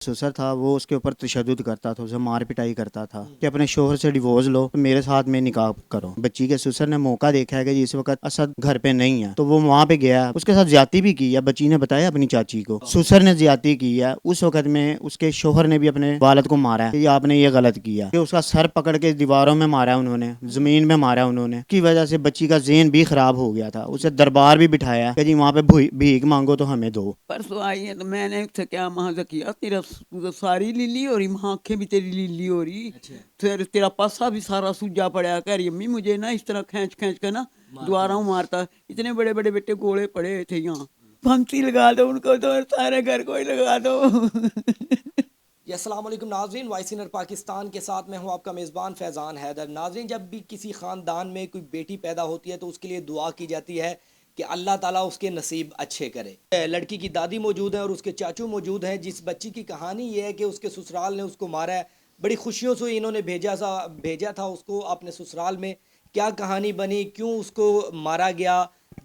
ससुर था वो उसके ऊपर तशद्दुद करता था, उसे मार पिटाई करता था कि अपने शोहर से डिवोर्स लो तो मेरे साथ में निकाह करो। बच्ची के ससुर ने मौका देखा है कि इस वक्त असद घर पे नहीं है, तो वो वहाँ पे गया, उसके साथ ज्यादती भी की है। बच्ची ने बताया अपनी चाची को, ससुर ने ज्यादती की है। उस वक्त में उसके शोहर ने भी अपने वालिद को मारा है कि आपने ये गलत किया, कि उसका सर पकड़ के दीवारों में मारा उन्होंने, जमीन में मारा उन्होंने, की वजह से बच्ची का ज़हन भी खराब हो गया था। उसे दरबार भी बिठाया कि जी वहाँ पे भीख मांगो तो हमें दो। परसों आई है तो मैंने उससे क्या महा किया, तेरा तू तो सारी लीली हो रही, वहाँ आँखें भी तेरी लीली हो रही, फिर तेरा पासा भी सारा सूजा पड़ा। कह रही अम्मी मुझे ना इस तरह खींच खींच कर ना द्वारा मारता, इतने बड़े बड़े बेटे गोले पड़े थे यहाँ, फांसी लगा दो उनको तो सारे घर को ही लगा दो। जी अस्सलाम वालेकुम नाज़रीन, वॉइस इन पाकिस्तान के साथ मैं हूं आपका मेज़बान फैज़ान हैदर। नाज़रीन, जब भी किसी ख़ानदान में कोई बेटी पैदा होती है तो उसके लिए दुआ की जाती है कि अल्लाह ताला उसके नसीब अच्छे करे। लड़की की दादी मौजूद है और उसके चाचू मौजूद हैं। जिस बच्ची की कहानी ये है कि उसके ससुराल ने उसको मारा है, बड़ी खुशियों से इन्होंने भेजा था उसको अपने ससुराल में। क्या कहानी बनी, क्यों उसको मारा गया,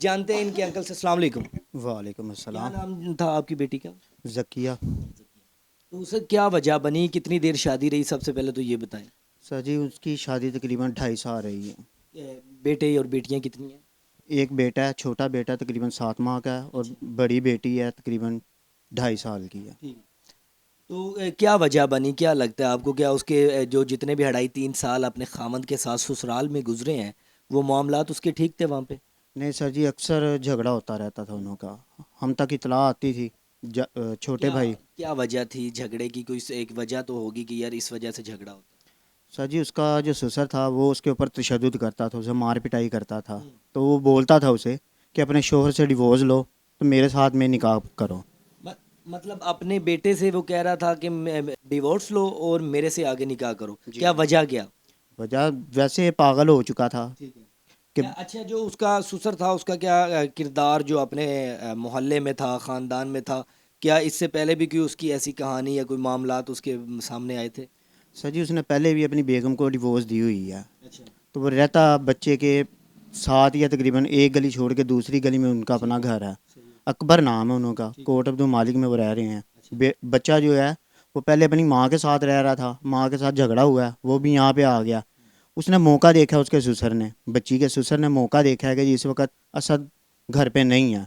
जानते हैं इनके अंकल से। अस्सलाम वालेकुम। वालेकुम क्या अस्सलाम। नाम था आपकी बेटी का? जकिया। तो उसे क्या वजह बनी, कितनी देर शादी रही, सबसे पहले तो ये बताएं। सर जी उसकी शादी तकरीबन 2.5 साल रही है। बेटे और बेटियां कितनी हैं? एक बेटा है, छोटा बेटा तकरीबन 7 माह का है, और बड़ी बेटी है तकरीबन 2.5 साल की है। ठीक। तो क्या वजह बनी, क्या लगता है आपको, क्या उसके जो जितने भी 2.5-3 साल अपने खामंद के साथ ससुराल में गुजरे हैं वो मामलात उसके ठीक थे वहाँ पे? नहीं सर जी, अक्सर झगड़ा होता रहता था उन्हों का, हम तक इतला आती थी। छोटे क्या भाई। क्या वजह थी झगड़े की? कोई एक वजह तो होगी कि यार इस वजह से झगड़ा होता सर जी उसका जो ससुर था वो उसके ऊपर तशद्दुद करता था, उसे मार पिटाई करता था। है। तो वो बोलता था उसे कि अपने शोहर से डिवोर्स लो तो मेरे साथ में निकाह करो। म- मतलब अपने बेटे से वो कह रहा था कि डिवोर्स लो और मेरे से आगे निकाह करो, जी। क्या वजह क्या? वजह वैसे पागल हो चुका था ठीक है। कि क्या अच्छा, जो उसका ससुर था उसका क्या किरदार जो अपने मोहल्ले में था, ख़ानदान में था, क्या इससे पहले भी कोई उसकी ऐसी कहानी या कोई मामलात उसके सामने आए थे? सर जी उसने पहले भी अपनी बेगम को डिवोर्स दी हुई है। अच्छा। तो वो रहता बच्चे के साथ, या तकरीबन एक गली छोड़ के दूसरी गली में उनका अपना ठीक है। घर है। सही है। अकबर नाम है उनका, ठीक है। कोट अब्दुल मालिक में वो रह रहे हैं। अच्छा। बच्चा जो है वो पहले अपनी माँ के साथ रह रहा था, माँ के साथ झगड़ा हुआ है, वो भी यहाँ पे आ गया। उसने मौका देखा, उसके ससुर ने, बच्ची के ससुर ने मौका देखा है कि इस वक्त असद घर पे नहीं है।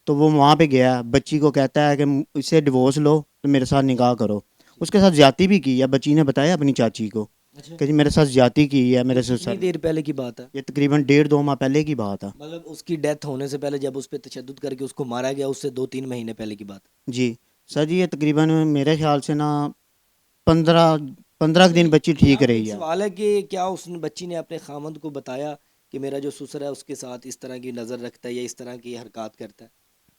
तो वो वहाँ पे गया, बच्ची को कहता है कि इससे डिवोर्स लो तो मेरे साथ निकाह करो। उसके साथ ज्यादती भी की है, बच्ची ने बताया अपनी चाची को अच्छा, कि जी मेरे साथ ज्यादती की है ये मेरे कितनी ससुर ने। देर पहले की बात है? ये तकरीबन 1.5-2 माह पहले की बात है। मतलब उसकी डेथ होने से पहले जब उस पर तशद्दुद करके उसको मारा गया, उससे 2-3 महीने पहले की बात? जी। सर जी ये तकरीबन मेरे ख्याल से ना 15 अच्छा, दिन बच्ची ठीक यहाँ पे एक रही है। सवाल है कि क्या उस बच्ची ने अपने खामंद को बताया कि मेरा जो ससुर है उसके साथ इस तरह की नज़र रखता है या इस तरह की हरकत करता है?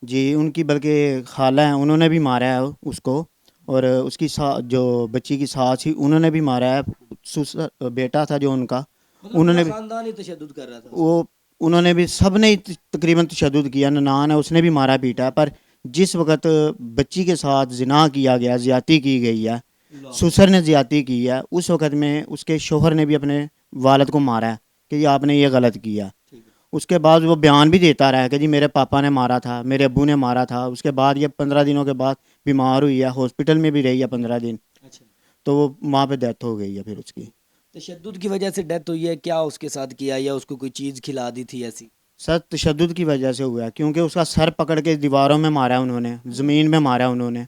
जी उनकी बल्कि खाला है, उन्होंने भी मारा है उसको। और उसकी जो बच्ची की सास थी उन्होंने भी मारा है। ससुर बेटा था जो उनका, मतलब पूरा उन्होंने भी खानदान ही तशद्दुद कर रहा था उस वो उन्होंने भी सब ने ही तकरीबन तशद्दुद किया। ननान है उसने भी मारा पीटा है, पर जिस वक्त बच्ची के साथ जिना किया गया, ज़्यादती की गई है, पर। ससुर ने ज़्यादती की है, उस वक्त में उसके शोहर ने भी अपने वालिद को मारा है कि ये आपने ये गलत किया। ठीक है। उसके बाद वो बयान भी देता रहा है कि जी मेरे पापा ने मारा था, मेरे अब्बू ने मारा था। उसके बाद ये 15 दिनों के बाद बीमार हुई है, हॉस्पिटल में भी रही है 15 दिन। अच्छा। तो वो वहाँ पे डेथ हो गई है फिर उसकी। तशद्दुद की वजह से डेथ हुई है, क्या उसके साथ किया या उसको कोई चीज़ खिला दी थी ऐसी? सर तशद्दुद की वजह से हुआ है, क्योंकि उसका सर पकड़ के दीवारों में मारा उन्होंने, ज़मीन में मारा उन्होंने।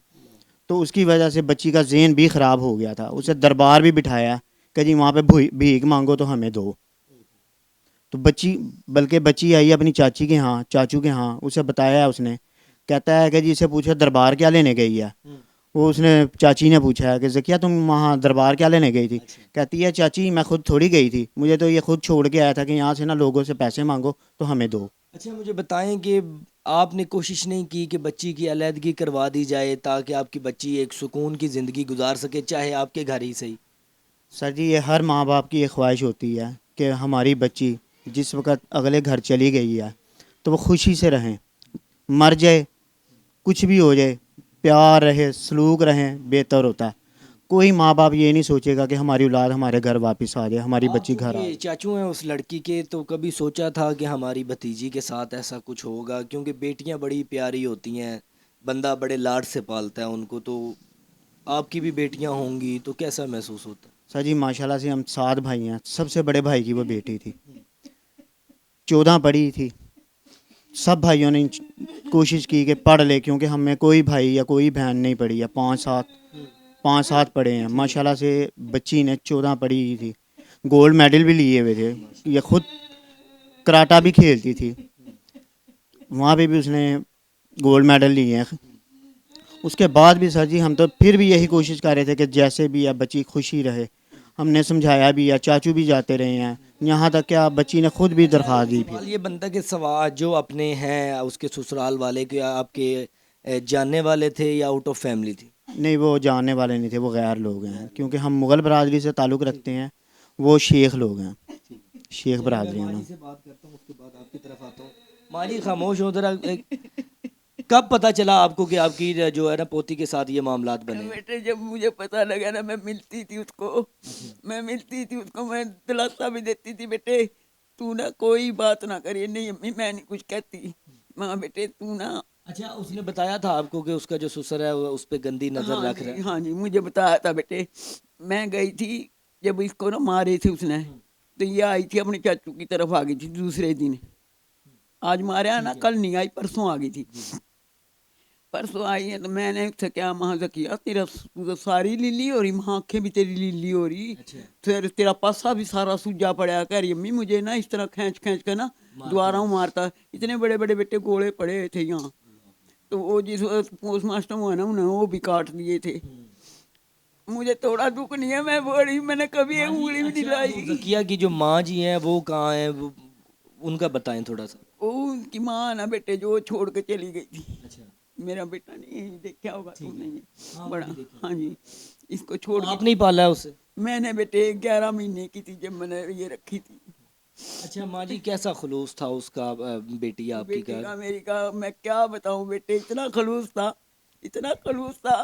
तो उसकी वजह से बच्ची का ज़हन भी ख़राब हो गया था। उसे दरबार भी बिठाया कि जी वहाँ पे भीख मांगो तो हमें दो। तो बच्ची आई अपनी चाची के यहाँ, चाचू के यहाँ, उसे बताया है उसने। कहता है कि जी इसे पूछो दरबार क्या लेने गई है। हम्म। वो उसने चाची ने पूछा है कि ज़किया तुम वहाँ दरबार क्या लेने गई थी। अच्छा। कहती है चाची मैं खुद थोड़ी गई थी, मुझे तो ये खुद छोड़ के आया था कि यहाँ से ना लोगों से पैसे मांगो तो हमें दो। अच्छा, मुझे बताएं कि आपने कोशिश नहीं की कि बच्ची की अलहदगी करवा दी जाए ताकि आपकी बच्ची एक सुकून की ज़िंदगी गुजार सके, चाहे आपके घर ही सही? सर जी ये हर माँ बाप की एक ख्वाहिश होती है कि हमारी बच्ची जिस वक्त अगले घर चली गई है तो वो खुशी से रहें, मर जाए, कुछ भी हो जाए, प्यार रहे, सलूक रहें, बेहतर होता है। कोई माँ बाप ये नहीं सोचेगा कि हमारी औलाद हमारे घर वापस आ जाए, हमारी आप बच्ची घर आ चूंकि जाए। चाचू हैं उस लड़की के, तो कभी सोचा था कि हमारी भतीजी के साथ ऐसा कुछ होगा? क्योंकि बेटियां बड़ी प्यारी होती हैं, बंदा बड़े लाड से पालता है उनको, तो آپ کی بھی بیٹیاں ہوں گی تو کیسا محسوس ہوتا ہے؟ سر جی ماشاءاللہ سے ہم 7 بھائی ہیں، سب سے بڑے بھائی کی وہ بیٹی تھی، 14 پڑھی تھی. سب بھائیوں نے کوشش کی کہ پڑھ لے، کیونکہ ہم میں کوئی بھائی یا کوئی بہن نہیں پڑھی ہے. 5 7 پڑھے ہیں ماشاءاللہ سے. بچی نے 14 پڑھی ہی تھی، گولڈ میڈل بھی لیے ہوئے تھے. یہ خود کراٹا بھی کھیلتی تھی، وہاں پہ بھی اس نے گولڈ میڈل لیے ہیں. اس کے بعد بھی سر جی ہم تو پھر بھی یہی کوشش کر رہے تھے کہ جیسے بھی ہے بچی خوشی رہے. ہم نے سمجھایا بھی ہے، چاچو بھی جاتے رہے ہیں، یہاں تک کہ بچی نے خود بھی درخواست دی پھر. سوال یہ بنتا کہ سوال جو اپنے ہیں اس کے سسرال والے کے آپ کے جاننے والے تھے یا آؤٹ آف فیملی تھی؟ نہیں وہ جاننے والے نہیں تھے، وہ غیر لوگ ہیں، کیونکہ ہم مغل برادری سے تعلق رکھتے ہیں. وہ شیخ لوگ ہیں، شیخ برادری ہیں. ماجی سے بات کرتا ہوں، اس کے بعد آپ کی طرف آتا ہوں. ماجی خاموش ہو ذرا. کب پتہ چلا آپ کو کہ آپ کی جو ہے نا پوتی کے ساتھ یہ معاملات بنے؟ بیٹے جب مجھے پتا لگا نا، میں ملتی تھی اس کو، میں دلاسا بھی دیتی تھی، بیٹے تو نہ کوئی بات نہ کریے. نہیں امی میں نہیں کچھ کہتی، ماں بیٹے تو نہ. اچھا اس نے بتایا تھا آپ کو کہ اس کا جو سسر ہے وہ اس پہ گندی نظر رکھ رہا ہے؟ ہاں جی مجھے بتایا تھا بیٹے. میں گئی تھی جب اس کو نا مارے تھے اس نے، تو یہ آئی تھی اپنے چاچو کی طرف، آ گئی تھی دوسرے دن. آج ماریا نا، کل نہیں آئی، پرسوں آ گئی تھی. پرسوں آئی ہے تو میں نے اس سے کیا مہا کیا، تیرا ساری لیلی ہو رہی، ماں آنکھیں بھی تیری لیلی ہو رہی، پھر تیرا پاسا بھی سارا سوجا پڑیا. کہہ رہی امی مجھے نا اس طرح کھینچ کھینچ کے نا دوبارہ مارتا. اتنے بڑے بڑے بیٹے گوڑے پڑے تھے یہاں. تو وہ جس پوسٹ ماسٹر ہوا نا انہیں وہ بھی کاٹ دیے تھے. مجھے تھوڑا دکھ نہیں ہے، میں بڑی، میں نے کبھی ایک انگلی بھی نہیں لائی. زکیہ کی جو ماں جی ہیں وہ کہاں ہیں، ان کا بتائیں تھوڑا سا. وہ ان کی ماں نا بیٹے جو چھوڑ کے چلی گئی تھی. میرا بیٹا نہیں دیکھا ہوگا تو نہیں بڑا. ہاں جی اس کو چھوڑ آپ کے نہیں پالا ہے اسے؟ میں نے بیٹے 11 مہینے کی تھی جب میں نے یہ رکھی تھی. اچھا ماں جی کیسا خلوص تھا اس کا بیٹی آپ کی بیٹی کا؟ کا میری کا میں کیا بتاؤں بیٹے، اتنا خلوص تھا، اتنا خلوص تھا.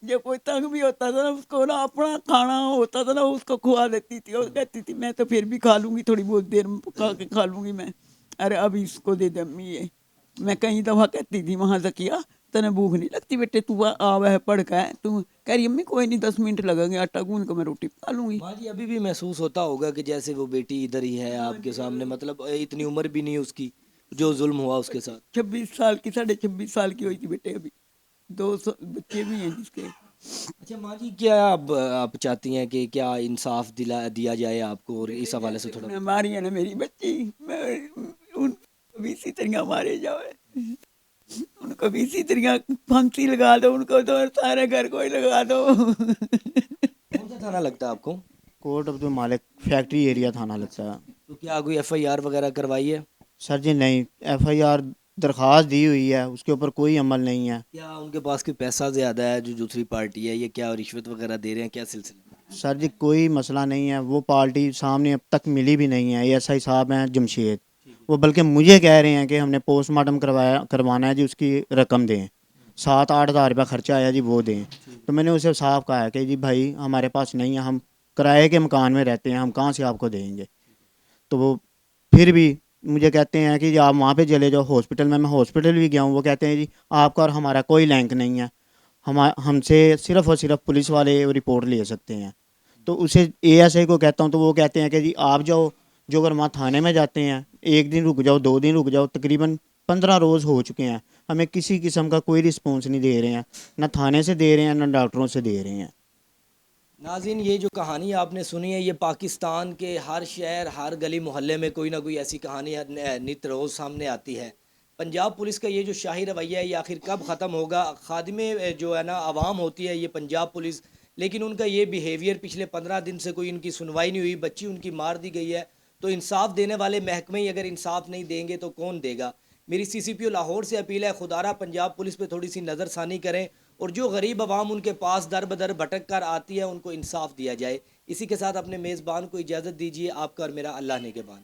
جب کوئی تنگ بھی ہوتا تھا نا، اس کو نا اپنا کھانا ہوتا تھا نا اس کو کھوا دیتی تھی، اور کہتی تھی میں تو پھر بھی کھا لوں گی، تھوڑی بہت دیر میں پکا کے کھا لوں گی میں. ارے اب اس کو دے دے امی یہ. میں کئی دفعہ کہتی تھی وہاں زکیہ تنہیں بھوک نہیں لگتی بیٹے، تو آو ہے پڑھ کا ہے. تو کہہ رہی امی کوئی نہیں 10 منٹ لگیں گے، آٹا گوندھ کو میں روٹی پکا لوں گی. ماں جی ابھی بھی محسوس ہوتا ہوگا کہ جیسے وہ بیٹی ادھر ہی ہے آپ کے سامنے، مطلب اتنی عمر بھی نہیں اس کی جو ظلم ہوا اس کے ساتھ. 26 سال کی، 26.5 سال کی ہوئی تھی بیٹے. ابھی 2 بچے بھی ہیں جس کے. اچھا ماں جی کیا آپ چاہتی ہیں کہ کیا انصاف دیا جائے آپ کو، اور اس حوالے سے تھوڑا ماری ہے نا میری بچی، میں ان کو بھی اسی طرح مارے جاؤ، ان کو بھی اسی طرح پھانسی لگا دو، ان کو تو سارے گھر کو ہی لگا دو. کون سا تھانہ لگتا ہے آپ کو؟ کوٹ عبد المالک فیکٹری ایریا تھانہ لگتا ہے. تو کیا کوئی ایف آئی آر وغیرہ کروائی ہے؟ سر جی نہیں، ایف آئی آر درخواست دی ہوئی ہے، اس کے اوپر کوئی عمل نہیں ہے. کیا ان کے پاس کوئی پیسہ زیادہ ہے جو دوسری پارٹی ہے، یہ کیا رشوت وغیرہ دے رہے ہیں، کیا سلسلہ؟ سر جی کوئی مسئلہ نہیں ہے، وہ پارٹی سامنے اب تک ملی بھی نہیں ہے. ایس آئی صاحب ہیں جمشید، وہ بلکہ مجھے کہہ رہے ہیں کہ ہم نے پوسٹ مارٹم کروانا ہے جی، اس کی رقم دیں. 7 8 ہزار روپیہ خرچہ آیا جی، وہ دیں. تو میں نے اسے صاف کہا ہے کہ جی بھائی ہمارے پاس نہیں ہے، ہم کرائے کے مکان میں رہتے ہیں، ہم کہاں سے آپ کو دیں گے. تو وہ پھر بھی مجھے کہتے ہیں کہ جی آپ وہاں پہ چلے جاؤ ہاسپٹل میں ہاسپٹل بھی گیا ہوں. وہ کہتے ہیں جی آپ کا اور ہمارا کوئی لنک نہیں ہے، ہم سے صرف اور صرف پولیس والے رپورٹ لے سکتے ہیں. تو اسے اے ایس آئی کو کہتا ہوں تو وہ کہتے ہیں کہ جی آپ جاؤ، جو اگر وہاں تھانے میں جاتے ہیں 1 دن رک جاؤ، 2 دن رک جاؤ، تقریباً 15 روز ہو چکے ہیں، ہمیں کسی قسم کا کوئی رسپانس نہیں دے رہے ہیں، نہ تھانے سے دے رہے ہیں نہ ڈاکٹروں سے دے رہے ہیں. ناظرین یہ جو کہانی آپ نے سنی ہے، یہ پاکستان کے ہر شہر ہر گلی محلے میں کوئی نہ کوئی ایسی کہانی نت روز سامنے آتی ہے. پنجاب پولیس کا یہ جو شاہی رویہ ہے یہ آخر کب ختم ہوگا؟ خادم جو ہے نا عوام ہوتی ہے یہ پنجاب پولیس، لیکن ان کا یہ بیہیویئر پچھلے 15 دن سے کوئی ان کی سنوائی نہیں ہوئی، بچی ان کی مار دی گئی ہے. تو انصاف دینے والے محکمے ہی اگر انصاف نہیں دیں گے تو کون دے گا؟ میری سی سی پی او لاہور سے اپیل ہے، خدارہ پنجاب پولیس پہ تھوڑی سی نظر ثانی کریں، اور جو غریب عوام ان کے پاس در بدر بھٹک کر آتی ہے ان کو انصاف دیا جائے. اسی کے ساتھ اپنے میزبان کو اجازت دیجیے. آپ کا اور میرا اللہ نگہبان.